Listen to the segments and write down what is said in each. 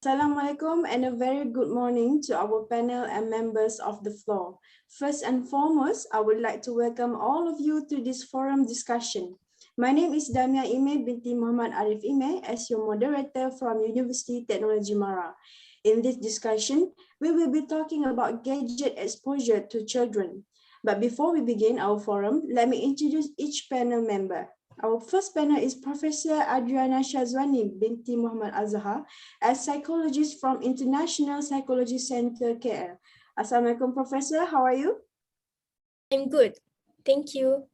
Assalamualaikum and a very good morning to our panel and members of the floor. First and foremost, I would like to welcome all of you to this forum discussion. My name is Damie Emir binti Muhammad Arif Emir as your moderator from University Technology Mara. In this discussion, we will be talking about gadget exposure to children. But before we begin our forum, let me introduce each panel member. Our first panel is Professor Adriana Syazwani binti Muhammad Azhar as psychologist from International Psychology Center, KL. Assalamualaikum, Professor. How are you? I'm good. Thank you.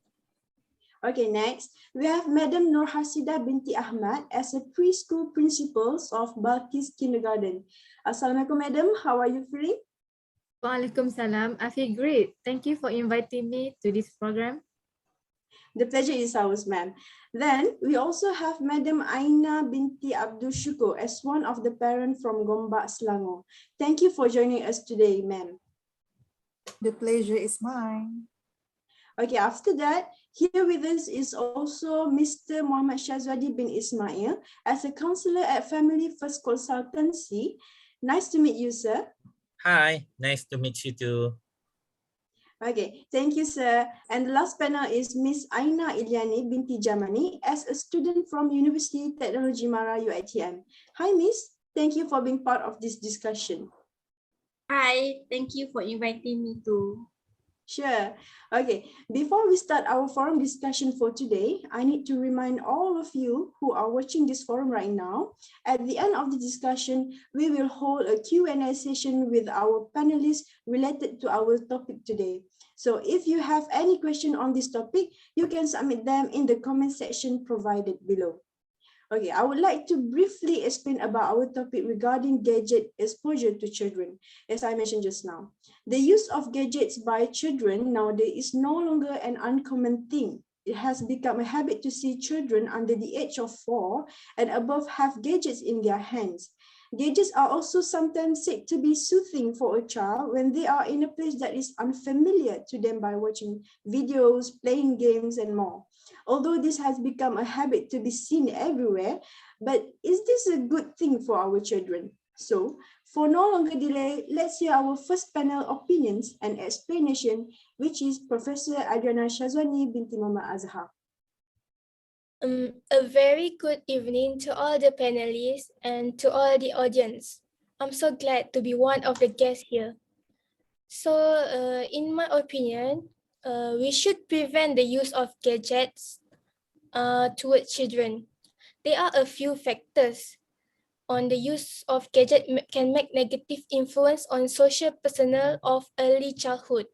Okay, next, we have Madam Noor Hasidah binti Ahmad as a preschool principal of Balkis Kindergarten. Assalamualaikum, Madam. How are you feeling? Waalaikumsalam. I feel great. Thank you for inviting me to this program. The pleasure is ours, ma'am. Then we also have Madam Aina binti Aiena Shukor as one of the parents from Gombak, Selangor. Thank you for joining us today, ma'am. The pleasure is mine. Okay, after that, here with us is also Mr. Mohd Syazuadi bin Ismail as a counselor at Family First Consultancy. Nice to meet you, sir. Hi, nice to meet you too. Okay, thank you, sir. And the last panel is Miss Aina Ilyani binti Jamani as a student from University Technology Mara UiTM. Hi, Miss. Thank you for being part of this discussion. Hi, thank you for inviting me too. Sure. Okay, before we start our forum discussion for today, I need to remind all of you who are watching this forum right now, at the end of the discussion, we will hold a Q&A session with our panelists related to our topic today. So if you have any question on this topic, you can submit them in the comment section provided below. Okay, I would like to briefly explain about our topic regarding gadget exposure to children, as I mentioned just now. The use of gadgets by children nowadays is no longer an uncommon thing. It has become a habit to see children under the age of 4 and above have gadgets in their hands. Gadgets are also sometimes said to be soothing for a child when they are in a place that is unfamiliar to them by watching videos, playing games, and more. Although this has become a habit to be seen everywhere, but is this a good thing for our children? So, for no longer delay, let's hear our first panel opinions and explanation, which is Professor Adriana Syazwani binti Muhammad Azhar. A very good evening to all the panelists and to all the audience. I'm so glad to be one of the guests here. So, in my opinion, we should prevent the use of gadgets towards children. There are a few factors on the use of gadget can make negative influence on social personnel of early childhood.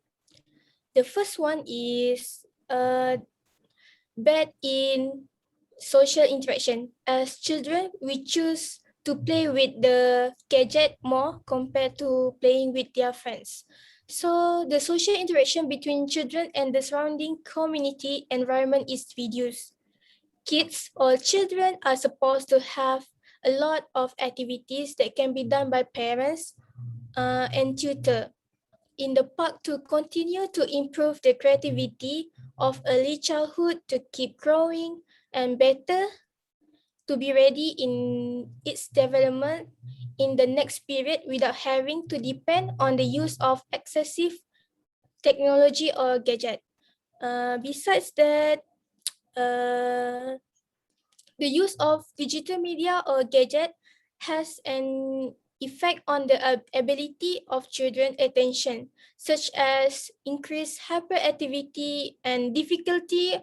The first one is bad in social interaction. As children, we choose to play with the gadget more compared to playing with their friends. So the social interaction between children and the surrounding community environment is reduced. Kids or children are supposed to have a lot of activities that can be done by parents and tutor in the park to continue to improve the creativity of early childhood to keep growing and better to be ready in its development in the next period without having to depend on the use of excessive technology or gadget. Besides that, the use of digital media or gadget has an effect on the ability of children's attention, such as increased hyperactivity and difficulty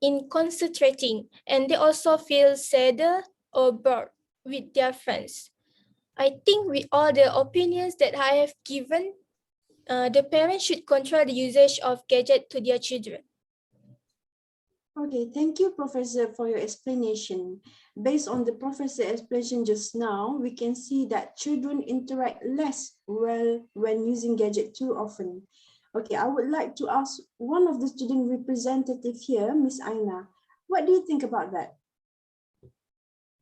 in concentrating, and they also feel sadder or bored with their friends. I think with all the opinions that I have given, the parents should control the usage of gadget to their children. Okay, thank you, Professor, for your explanation. Based on the Professor's explanation just now, we can see that children interact less well when using gadget too often. Okay, I would like to ask one of the student representatives here, Miss Aina. What do you think about that?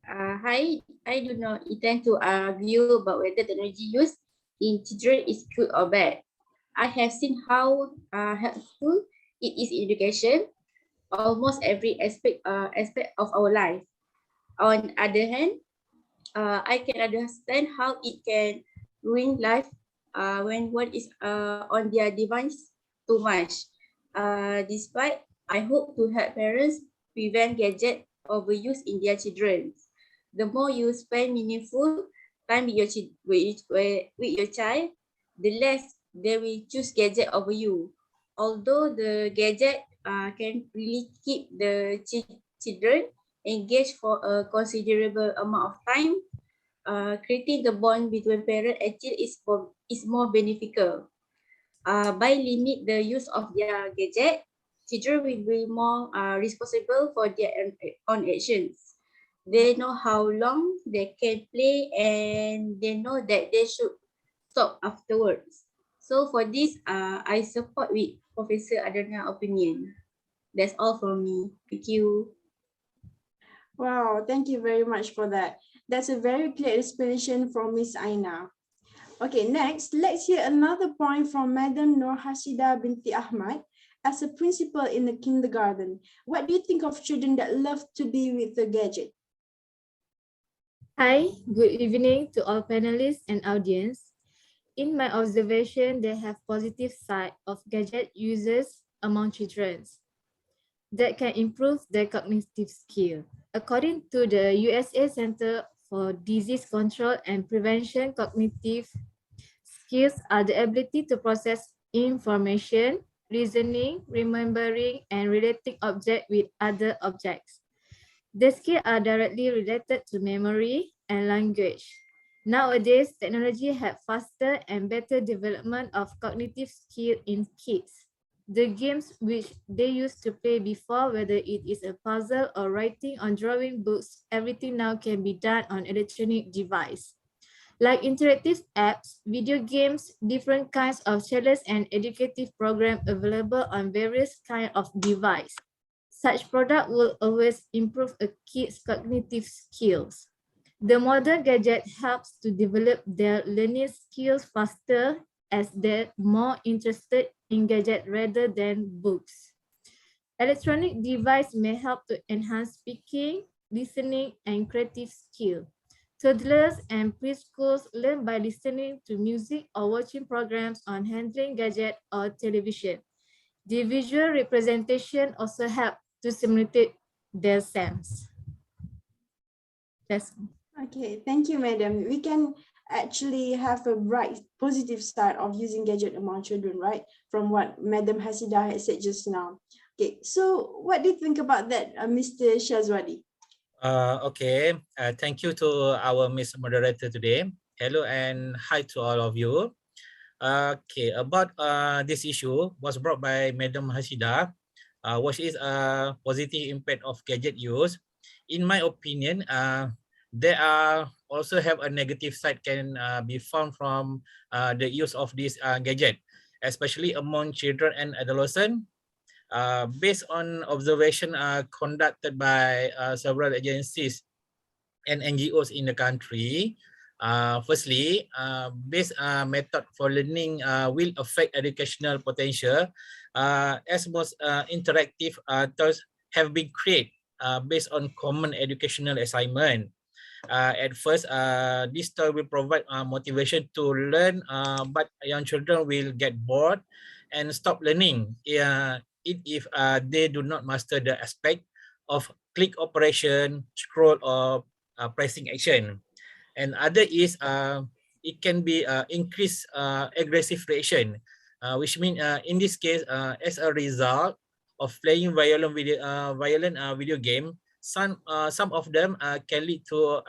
Hi, I do not intend to argue about whether technology used in children is good or bad. I have seen how helpful it is in education, almost every aspect of our life. On the other hand, I can understand how it can ruin life when one is on their device too much. Despite, I hope to help parents prevent gadget overuse in their children. The more you spend meaningful time with with your child, the less they will choose gadget over you. Although the gadget can really keep the children engaged for a considerable amount of time, creating the bond between parent and child is more beneficial. By limit the use of their gadget, children will be more responsible for their own actions. They know how long they can play and they know that they should stop afterwards. So for this, I support with Professor Adriana's opinion. That's all from me. Thank you. Wow, thank you very much for that. That's a very clear explanation from Miss Aina. Okay, next, let's hear another point from Madam Noor Hasidah binti Ahmad. As a principal in the kindergarten, what do you think of children that love to be with the gadget? Hi, good evening to all panelists and audience. In my observation, they have positive side of gadget users among children that can improve their cognitive skill. According to the USA Center for Disease Control and Prevention, cognitive skills are the ability to process information, reasoning, remembering, and relating objects with other objects. The skills are directly related to memory and language. Nowadays, technology has faster and better development of cognitive skill in kids. The games which they used to play before, whether it is a puzzle or writing or drawing books, everything now can be done on electronic device. Like interactive apps, video games, different kinds of challenge and educative programs available on various kinds of device. Such product will always improve a kid's cognitive skills. The modern gadget helps to develop their learning skills faster as they're more interested in gadget rather than books. Electronic device may help to enhance speaking, listening, and creative skill. Toddlers and preschools learn by listening to music or watching programs on handling gadget or television. The visual representation also help to simulate their sense. That's Okay, thank you, madam. We can actually have a bright, positive side of using gadget among children, right? From what Madam Hasidah had said just now. Okay, so what do you think about that, Mr. Syazwadi? Okay, thank you to our Miss Moderator today. Hello and hi to all of you. Okay, about this issue was brought by Madam Hasidah, which is a positive impact of gadget use. In my opinion, there are also have a negative side can be found from the use of this gadget, especially among children and adolescents. Based on observation conducted by several agencies and NGOs in the country, firstly, this method for learning will affect educational potential as most interactive tools have been created based on common educational assignment. At first, this tool will provide motivation to learn, but young children will get bored and stop learning if they do not master the aspect of click operation, scroll, or pressing action. And other is it can be increased aggressive reaction, which means in this case, as a result of playing violent video game, some of them can lead to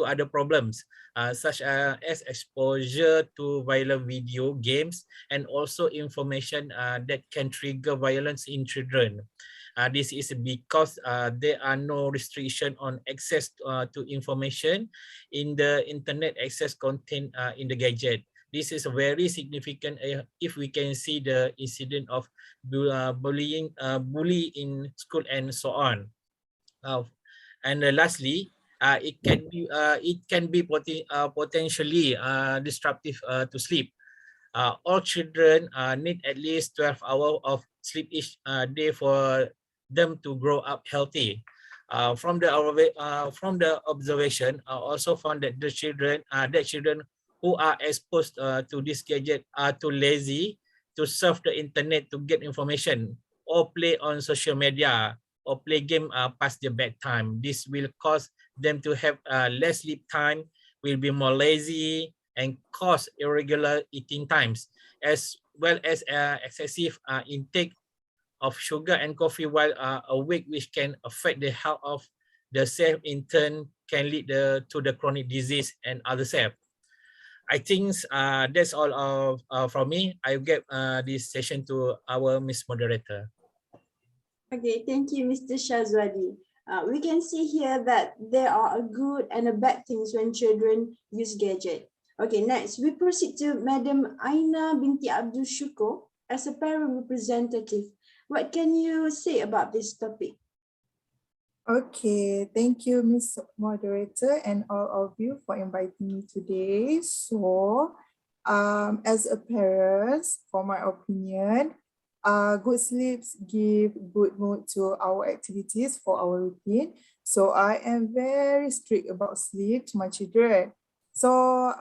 other problems such as exposure to violent video games and also information that can trigger violence in children. This is because there are no restriction on access to information in the internet access content in the gadget. This is very significant if we can see the incident of bully in school and so on. And lastly, it can be potentially disruptive to sleep. All children need at least 12 hours of sleep each day for them to grow up healthy. From the observation, I also found that the children who are exposed to this gadget are too lazy to surf the internet to get information or play on social media or play game past their bedtime. This will cause them to have less sleep time, will be more lazy, and cause irregular eating times, as well as excessive intake of sugar and coffee while awake, which can affect the health of the cell. In turn, can lead to the chronic disease and other cells. I think that's all from me. I get this session to our Miss Moderator. Okay, thank you, Mr. Syazwadi. We can see here that there are a good and a bad things when children use gadget. Okay, next we proceed to Madam Aina binti Abdul Shukor as a parent representative. What can you say about this topic? Okay, thank you, Miss Moderator, and all of you for inviting me today. So, as a parent, for my opinion, good sleeps give good mood to our activities for our routine. So I am very strict about sleep to my children. So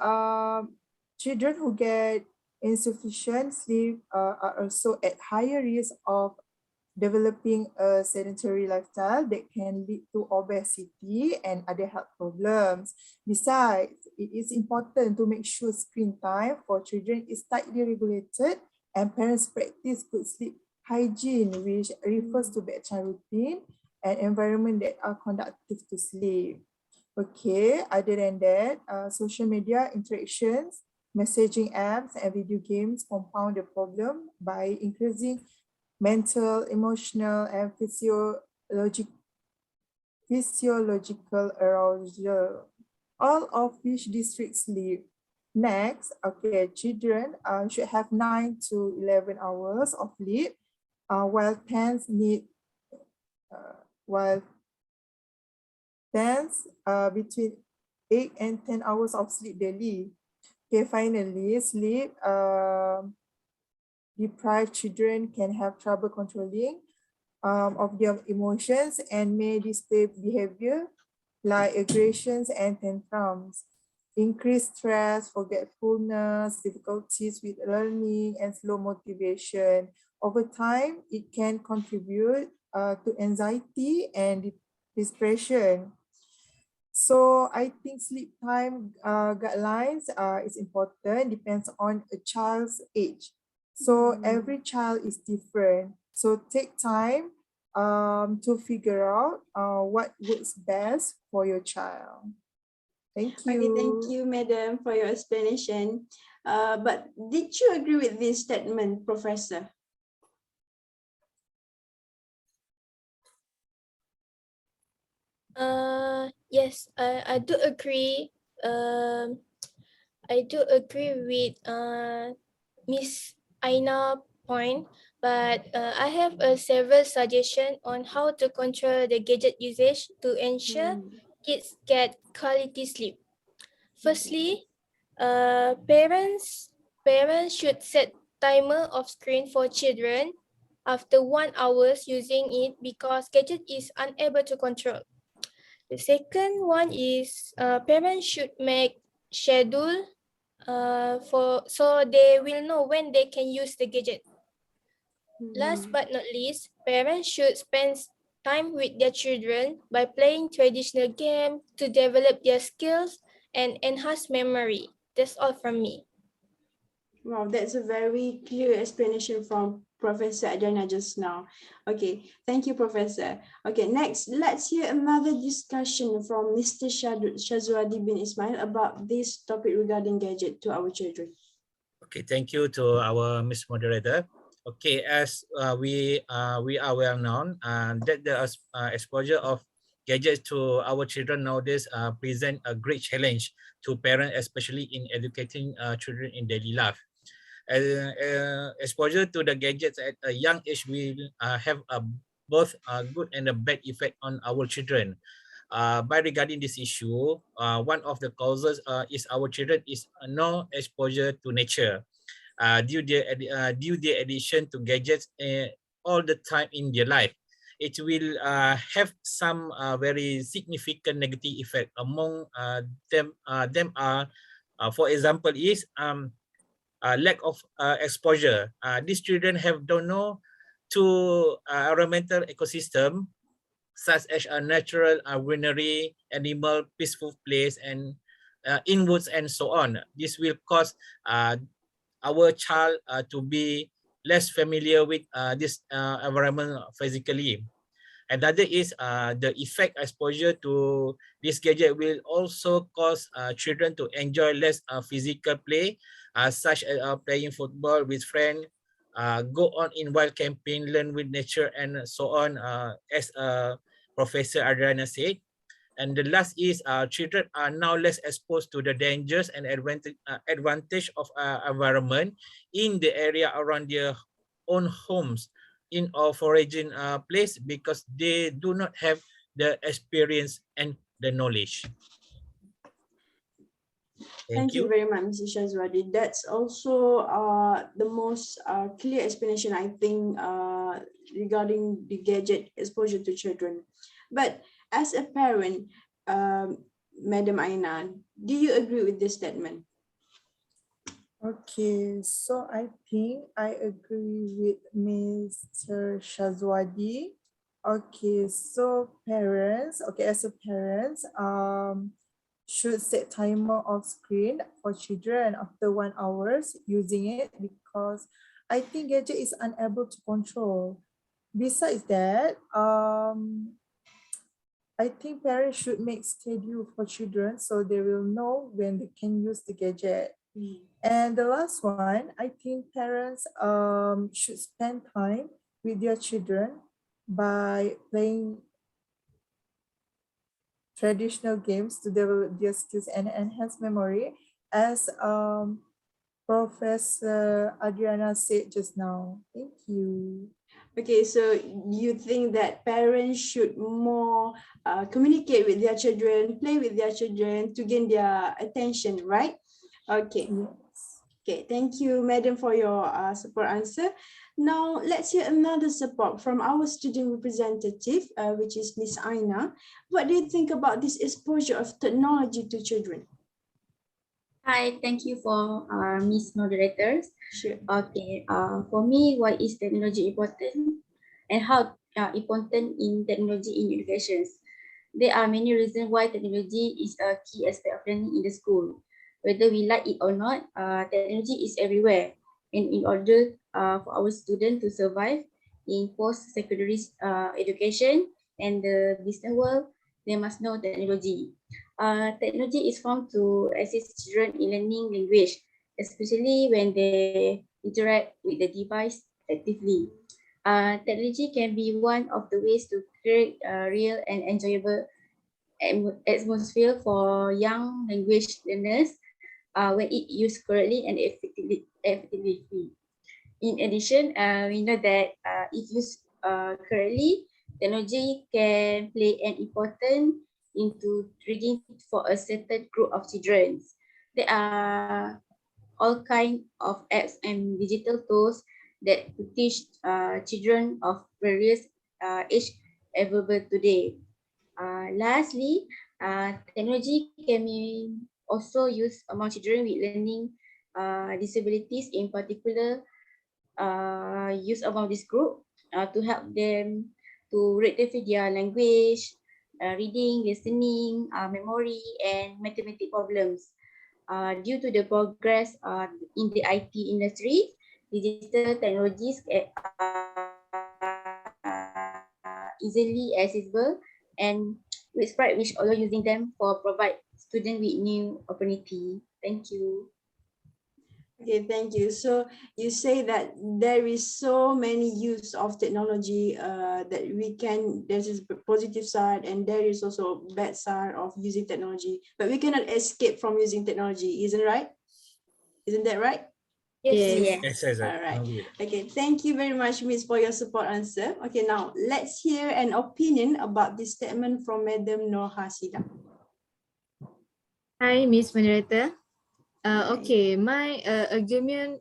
children who get insufficient sleep are also at higher risk of developing a sedentary lifestyle that can lead to obesity and other health problems. Besides, it is important to make sure screen time for children is tightly regulated and parents practice good sleep hygiene, which refers to bedtime routine and environment that are conducive to sleep. Okay, other than that, social media interactions, messaging apps, and video games compound the problem by increasing mental, emotional, and physiological arousal, all of which disrupt sleep. Next, okay, children should have 9 to 11 hours of sleep, while parents need between 8 and 10 hours of sleep daily. Okay, finally, sleep deprived children can have trouble controlling of their emotions and may display behavior like aggressions and tantrums, increased stress, forgetfulness, difficulties with learning, and slow motivation. Over time, it can contribute to anxiety and depression. So I think sleep time guidelines is important, depends on a child's age. So every child is different. So take time to figure out what works best for your child. Thank you. Okay, thank you, Madam, for your explanation. But did you agree with this statement, Professor? Yes, I do agree. I do agree with Miss Aina point, but I have several suggestions on how to control the gadget usage to ensure kids get quality sleep. Firstly, parents should set timer of screen for children after 1 hour using it because gadget is unable to control. The second one is parents should make schedule so they will know when they can use the gadget. Last but not least, parents should spend time with their children by playing traditional games to develop their skills and enhance memory. That's all from me. Wow, that's a very clear explanation from Professor Adriana just now. Okay, thank you, Professor. Okay, next, let's hear another discussion from Mr. Syazwadi bin Ismail about this topic regarding gadget to our children. Okay, thank you to our Miss Moderator. Okay, as we are well known, that the exposure of gadgets to our children nowadays present a great challenge to parents, especially in educating children in daily life. Exposure to the gadgets at a young age will have both a good and a bad effect on our children. By regarding this issue, one of the causes is our children is no exposure to nature due their addiction to gadgets all the time in their life. it will have some very significant negative effect. Among them are, for example, is lack of exposure. These children don't know to environmental ecosystem such as a natural, greenery, animal, peaceful place, and in woods and so on. This will cause our child to be less familiar with this environment physically. Another is the effect exposure to this gadget will also cause children to enjoy less physical play, such as playing football with friends, go on in wild camping, learn with nature, and so on, as Professor Adriana said. And the last is children are now less exposed to the dangers and advantage of environment in the area around their own homes in or foraging place, because they do not have the experience and the knowledge. Thank you very much, Mr. Syazwani. That's also the most clear explanation, I think, regarding the gadget exposure to children. But as a parent, Madam Aina, do you agree with this statement? Okay, so I think I agree with Mr. Syazwadi. Okay, so parents, as a parents, should set timer of screen for children after 1 hour using it, because I think gadget is unable to control. Besides that, I think parents should make schedule for children so they will know when they can use the gadget. And the last one, I think parents should spend time with their children by playing traditional games to develop their skills and enhance memory, as Professor Adriana said just now. Thank you. Okay, so you think that parents should more communicate with their children, play with their children to gain their attention, right? Okay. Yes. Okay, thank you, Madam, for your support answer. Now, let's hear another support from our student representative, which is Miss Aina. What do you think about this exposure of technology to children? Hi, thank you for Miss Moderators. Sure. Okay, for me, why is technology important and how important in technology in education? There are many reasons why technology is a key aspect of learning in the school. Whether we like it or not, technology is everywhere. And in order for our students to survive in post-secondary education and the business world, they must know technology. Technology is found to assist children in learning language, especially when they interact with the device actively. Technology can be one of the ways to create a real and enjoyable atmosphere for young language learners when it used correctly and effectively. In addition, we know that if used correctly, technology can play an important into reading for a certain group of children. There are all kinds of apps and digital tools that to teach children of various age available today. Lastly, technology can be also used among children with learning disabilities, in particular used among this group to help them to rectify their language, reading, listening, memory, and mathematical problems. Due to the progress in the IT industry, digital technologies easily accessible and widespread, which allow using them for provide students with new opportunity. Thank you. Okay, thank you. So you say that there is so many use of technology that we can, there's a positive side and there is also a bad side of using technology, but we cannot escape from using technology, isn't right? Isn't that right? Yes. Yes. All right. Okay, thank you very much, Miss, for your support answer. Okay, now let's hear an opinion about this statement from Madam Noor Hasidah. Hi, Miss Moderator. Okay, my argument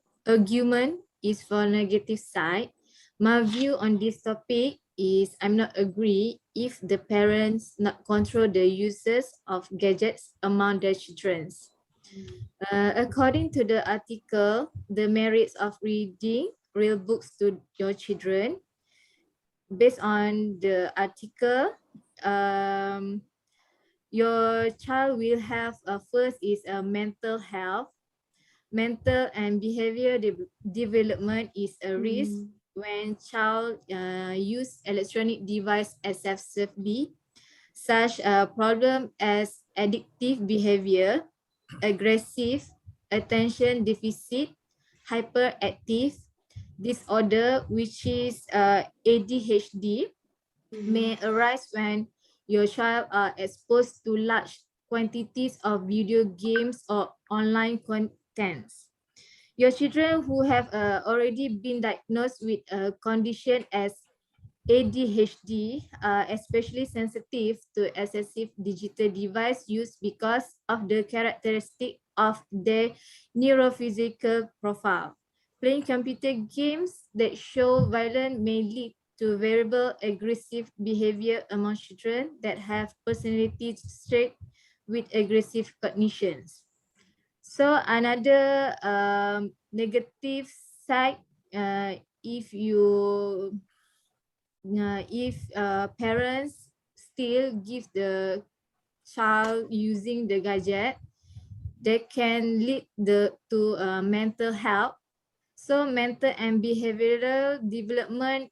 is for negative side. My view on this topic is I'm not agree if the parents not control the uses of gadgets among their children. According to the article, the merits of reading real books to your children, based on the article, your child will have first is a mental health. Mental and behavior development is a risk when child use electronic device excessively, such a problem as addictive behavior, aggressive, attention deficit, hyperactive disorder, which is ADHD, may arise when your child are exposed to large quantities of video games or online contents. Your children who have already been diagnosed with a condition as ADHD are especially sensitive to excessive digital device use because of the characteristic of their neurophysical profile. Playing computer games that show violence may lead to variable aggressive behavior among children that have personality traits with aggressive cognitions. So another negative side, if parents still give the child using the gadget, they can lead to mental health. So mental and behavioral development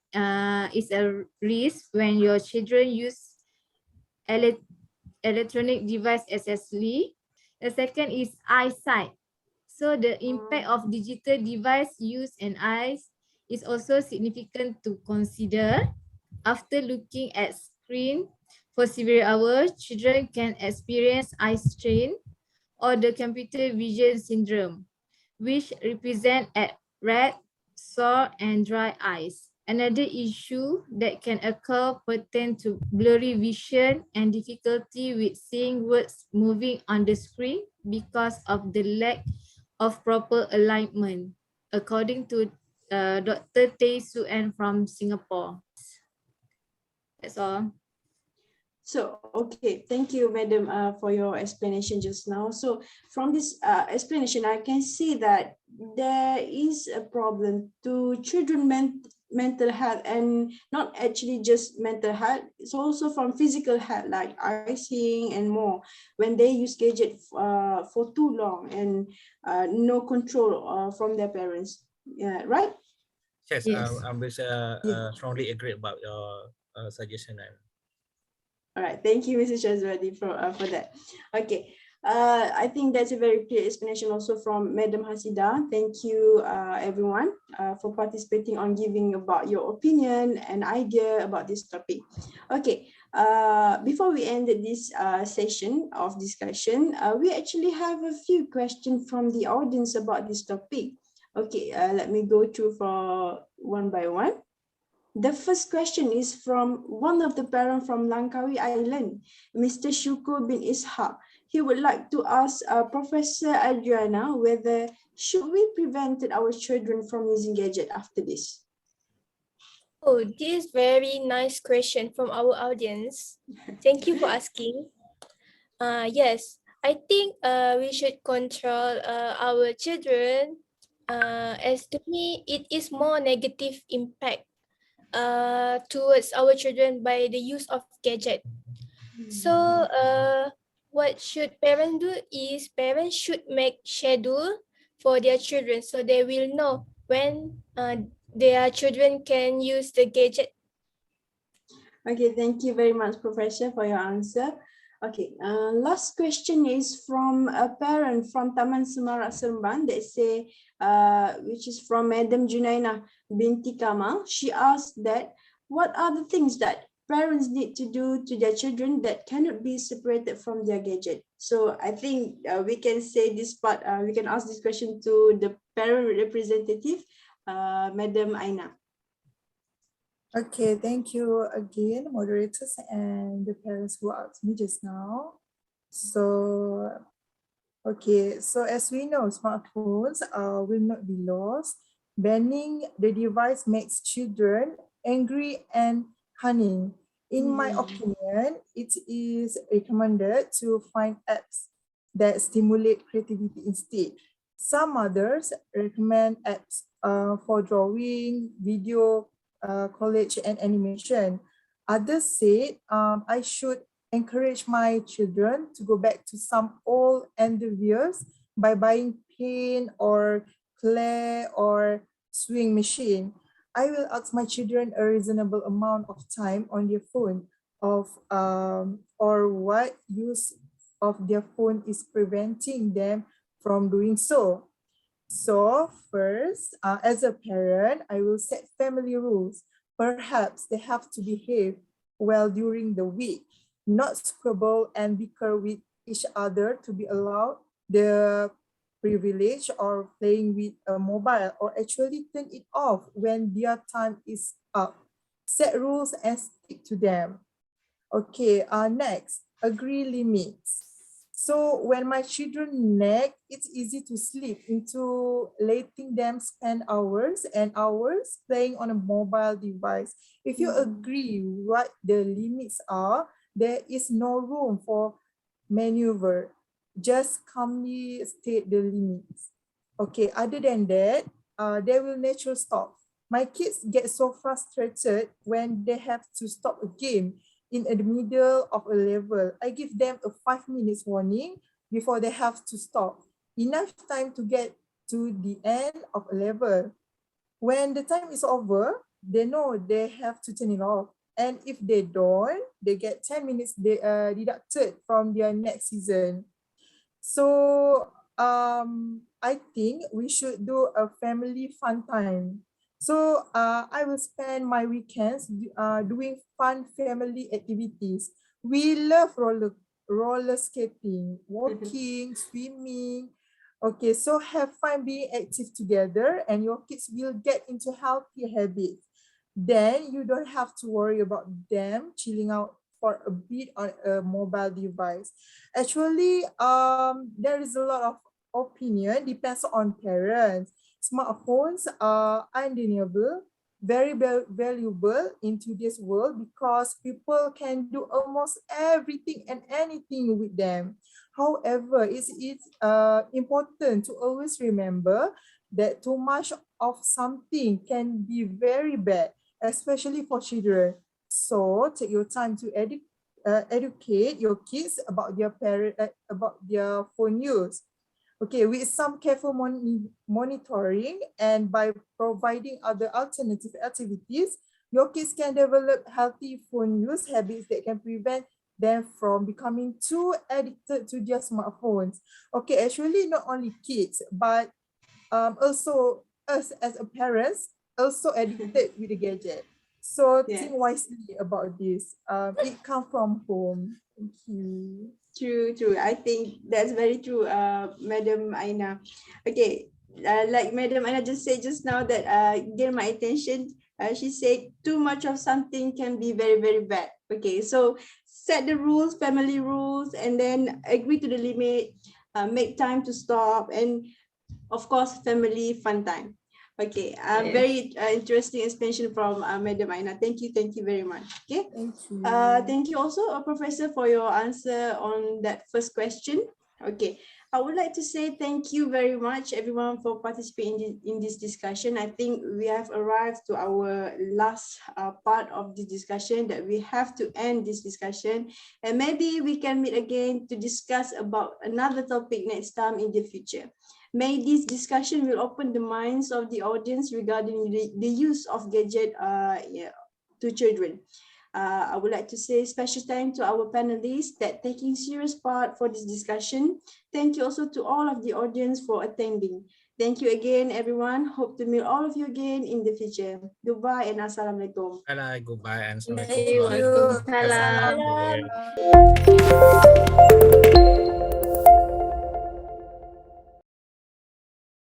is a risk when your children use electronic device excessively. The second is eyesight. So the impact of digital device use and eyes is also significant to consider. After looking at screen for several hours, children can experience eye strain or the computer vision syndrome, which represent at red, sore, and dry eyes. Another issue that can occur pertain to blurry vision and difficulty with seeing words moving on the screen because of the lack of proper alignment, according to Dr. Tay Suen from Singapore. That's all. So, okay, thank you, Madam, for your explanation just now. So from this explanation, I can see that there is a problem to children mental health, and not actually just mental health, it's also from physical health, like eye seeing and more, when they use gadget for too long and no control from their parents. Yeah, right? Yes, Yes. I'm strongly agree about your suggestion. All right, thank you, Mrs. Syazwani, for that. Okay, I think that's a very clear explanation also from Madam Hasidah. Thank you, everyone, for participating on giving about your opinion and idea about this topic. Okay, before we end this session of discussion, we actually have a few questions from the audience about this topic. Okay, let me go through for one by one. The first question is from one of the parents from Langkawi Island, Mr. Shukor bin Ishaq. He would like to ask Professor Adriana whether should we prevent our children from using gadget after this? Oh, this very nice question from our audience. Thank you for asking. Yes, I think we should control our children. As to me, it is more negative impact towards our children by the use of gadget. So what should parents do is parents should make schedule for their children so they will know when their children can use the gadget. Okay, thank you very much, Professor, for your answer. Okay, last question is from a parent from Taman Semarak Seremban that say, which is from Madam Junaina binti Kamal. She asked that, what are the things that parents need to do to their children that cannot be separated from their gadget? So I think we can say this part, we can ask this question to the parent representative, Madam Aina. Okay, thank you again, moderators and the parents who asked me just now. So, okay, so as we know, smartphones will not be lost. Banning the device makes children angry and harming. In my opinion, it is recommended to find apps that stimulate creativity instead. Some others recommend apps for drawing, video, collage, and animation. Others said I should encourage my children to go back to some old endeavors by buying paint or clay or swing machine. I will ask my children a reasonable amount of time on their phone or what use of their phone is preventing them from doing so. So first, as a parent, I will set family rules. Perhaps they have to behave well during the week, not squabble and bicker with each other to be allowed the privilege or playing with a mobile, or actually turn it off when their time is up. Set rules and stick to them. Okay, next, agree limits. So when my children nag, it's easy to slip into letting them spend hours and hours playing on a mobile device. If you agree what the limits are, there is no room for maneuver. Just calmly state the limits. Okay, other than that, they will naturally stop. My kids get so frustrated when they have to stop a game in the middle of a level. I give them a 5 minutes warning before they have to stop. Enough time to get to the end of a level. When the time is over, they know they have to turn it off. And if they don't, they get 10 minutes deducted from their next season. So I think we should do a family fun time. So I will spend my weekends doing fun family activities. We love roller skating, walking, swimming. Okay, so have fun being active together and your kids will get into healthy habits. Then you don't have to worry about them chilling out for a bit on a mobile device. Actually, there is a lot of opinion, depends on parents. Smartphones are undeniable, very valuable in today's world because people can do almost everything and anything with them. However, it's important to always remember that too much of something can be very bad, especially for children. So take your time to educate your kids about about their phone use. Okay, with some careful monitoring and by providing other alternative activities, your kids can develop healthy phone use habits that can prevent them from becoming too addicted to their smartphones. Okay, actually not only kids, but also us as a parents also addicted with the gadget. So think wisely about this. It comes from home. Thank you. True. I think that's very true, Madam Aina. Okay, like Madam Aina just said just now that get my attention. She said too much of something can be very bad. Okay, so set the rules, family rules, and then agree to the limit, make time to stop, and of course, family fun time. Okay, very interesting explanation from Madam Aina. Thank you very much. Okay, thank you also, Professor, for your answer on that first question. Okay, I would like to say thank you very much, everyone, for participating in this discussion. I think we have arrived to our last part of the discussion that we have to end this discussion, and maybe we can meet again to discuss about another topic next time in the future. May this discussion will open the minds of the audience regarding the use of gadget to children. I would like to say special thanks to our panelists that taking serious part for this discussion. Thank you also to all of the audience for attending. Thank you again, everyone. Hope to meet all of you again in the future. Goodbye and assalamualaikum. Goodbye and Thank you. assalamualaikum. Salam. Have a nice day.